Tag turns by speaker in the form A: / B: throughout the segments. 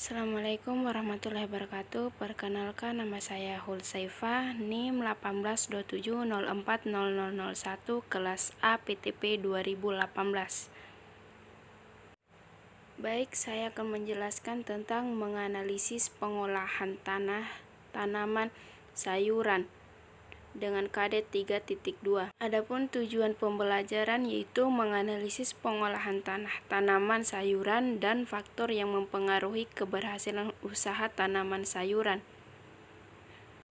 A: Assalamualaikum warahmatullahi wabarakatuh. Perkenalkan, nama saya Hulsaifah, NIM 1827040001, kelas A PTP 2018. Baik, saya akan menjelaskan tentang menganalisis pengolahan tanah, tanaman, sayuran dengan KD 3.2. Adapun tujuan pembelajaran yaitu menganalisis pengolahan tanah, tanaman, sayuran, dan faktor yang mempengaruhi keberhasilan usaha tanaman sayuran.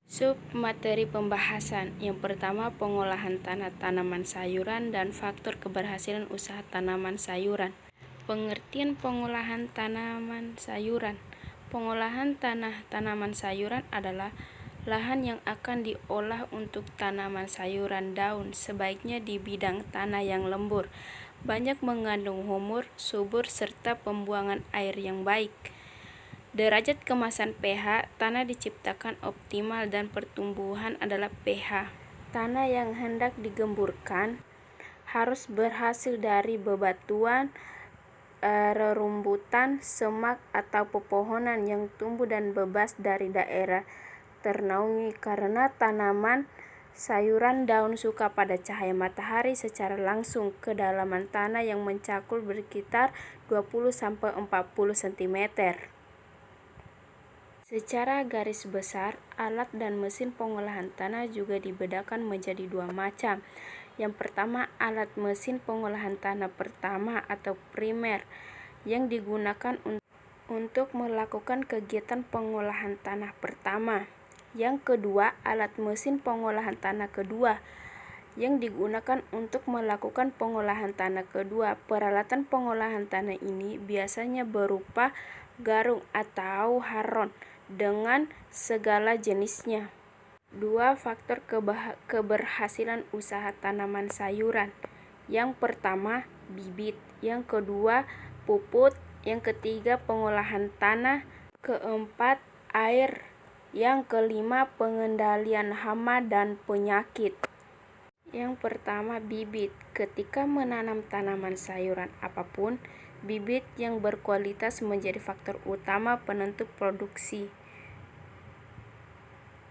A: Sub materi pembahasan yang pertama, pengolahan tanah, tanaman, sayuran, dan faktor keberhasilan usaha tanaman sayuran. Pengertian pengolahan tanaman sayuran. Pengolahan tanah, tanaman sayuran adalah lahan yang akan diolah untuk tanaman sayuran daun, sebaiknya di bidang tanah yang lembur, banyak mengandung humus, subur, serta pembuangan air yang baik. Derajat kemasan pH, tanah diciptakan optimal dan pertumbuhan adalah pH. Tanah yang hendak digemburkan harus berhasil dari bebatuan, rerumputan, semak, atau pepohonan yang tumbuh dan bebas dari daerah ternaungi, karena tanaman sayuran daun suka pada cahaya matahari secara langsung. Kedalaman tanah yang mencakup berkitar 20-40 cm. Secara garis besar, alat dan mesin pengolahan tanah juga dibedakan menjadi dua macam. Yang pertama, alat mesin pengolahan tanah pertama atau primer yang digunakan untuk melakukan kegiatan pengolahan tanah pertama. Yang kedua, alat mesin pengolahan tanah kedua yang digunakan untuk melakukan pengolahan tanah kedua. Peralatan pengolahan tanah ini biasanya berupa garung atau haron dengan segala jenisnya. Dua faktor keberhasilan usaha tanaman sayuran. Yang pertama, bibit. Yang kedua, puput. Yang ketiga, pengolahan tanah. Keempat, air. Yang kelima, pengendalian hama dan penyakit. Yang pertama, bibit. Ketika menanam tanaman sayuran apapun, bibit yang berkualitas menjadi faktor utama penentu produksi.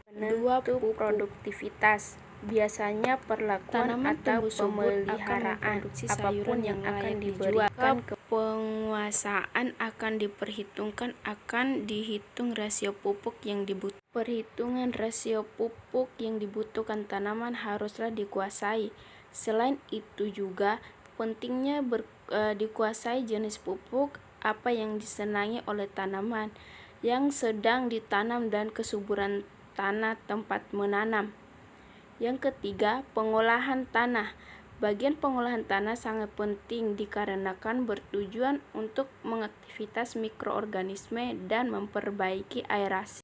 A: Penentu produktivitas. Biasanya perlakuan atau pemeliharaan apapun yang akan diberikan ke penguasaan akan diperhitungkan, akan dihitung rasio pupuk yang dibutuhkan. Perhitungan rasio pupuk yang dibutuhkan tanaman haruslah dikuasai. Selain itu juga pentingnya dikuasai jenis pupuk apa yang disenangi oleh tanaman yang sedang ditanam dan kesuburan tanah tempat menanam. Yang ketiga, pengolahan tanah. Bagian pengolahan tanah sangat penting dikarenakan bertujuan untuk mengaktivitas mikroorganisme dan memperbaiki aerasi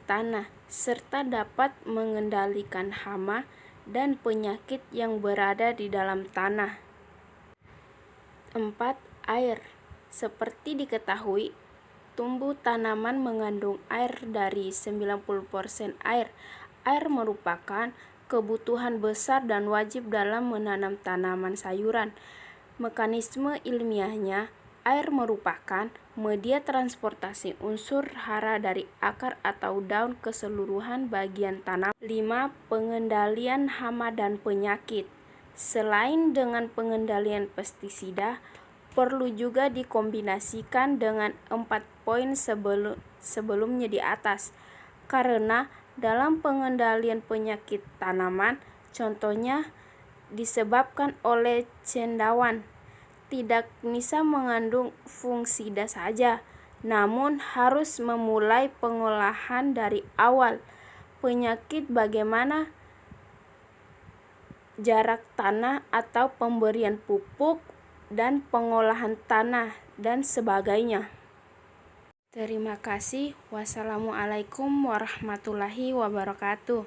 A: tanah, serta dapat mengendalikan hama dan penyakit yang berada di dalam tanah. 4. Air. Seperti diketahui, tumbuh tanaman mengandung air dari 90% air. Air merupakan kebutuhan besar dan wajib dalam menanam tanaman sayuran. Mekanisme ilmiahnya, air merupakan media transportasi unsur hara dari akar atau daun ke seluruhan bagian tanam. 5. Pengendalian hama dan penyakit. Selain dengan pengendalian pestisida, perlu juga dikombinasikan dengan 4 poin sebelumnya di atas, karena dalam pengendalian penyakit tanaman, contohnya disebabkan oleh cendawan, tidak bisa mengandung fungisida saja, namun harus memulai pengolahan dari awal. Penyakit bagaimana jarak tanah atau pemberian pupuk dan pengolahan tanah dan sebagainya. Terima kasih. Wassalamualaikum warahmatullahi wabarakatuh.